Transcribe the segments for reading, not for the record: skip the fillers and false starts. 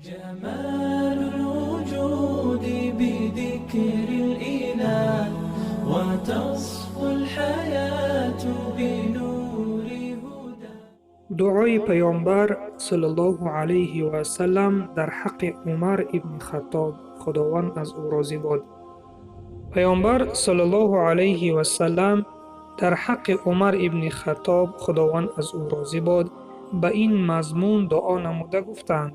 جمال الوجود بذكر الإله وتصفو الحياة بنور هدى. دعای پیامبر صلی الله علیه و سلم در حق عمر ابن خطاب، خداوند از او راضی باد. پیامبر صلی الله علیه و سلم در حق عمر ابن خطاب، خداوند از او راضی باد، به این مضمون دعا نموده گفتند: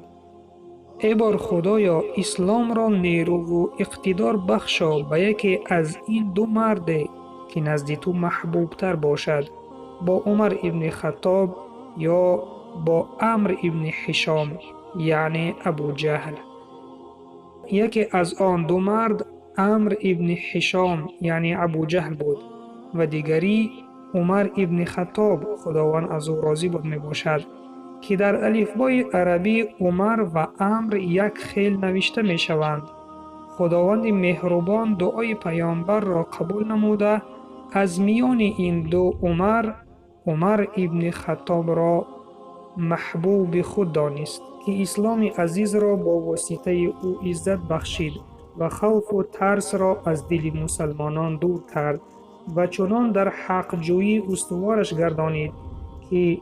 ای بار خدایا، اسلام را نیرو و اقتدار بخشا به یکی از این دو مرد که نزد تو محبوب تر باشد، با عمر ابن خطاب یا با عمرو ابن هشام یعنی ابو جهل. یکی از آن دو مرد عمرو ابن هشام یعنی ابو جهل بود و دیگری عمر ابن خطاب، خداوند از او راضی بود، می باشد که در الفبای عربی عمر و عمرو یک خیل نوشته می شوند. خداوند مهربان دعای پیامبر را قبول نموده از میان این دو عمر ابن خطاب را محبوب خود دانست که اسلام عزیز را با واسطه او عزت بخشید و خوف و ترس را از دل مسلمانان دور کرد و چنان در حق جویی استوارش گردانید که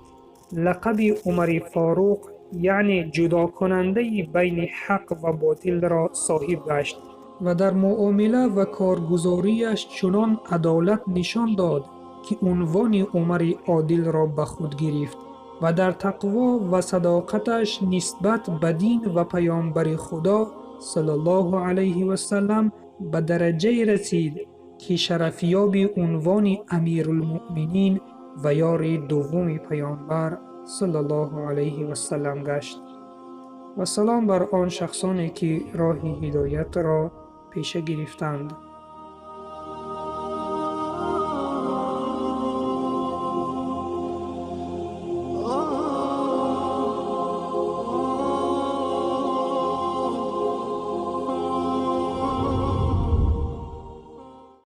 لقب عمر فاروق یعنی جدا کننده بین حق و باطل را صاحب گشت و در معامله و کارگزاریش چنان عدالت نشان داد که عنوان عمر عادل را به خود گرفت و در تقوا و صداقتش نسبت به دین و پیامبر خدا صلی الله علیه و سلم به درجه رسید که شرفیاب عنوان امیرالمؤمنین و یار دوم پیامبر صلی الله علیه و سلم گشت. و سلام بر آن شخصانی که راه هدایت را پیشه گرفتند.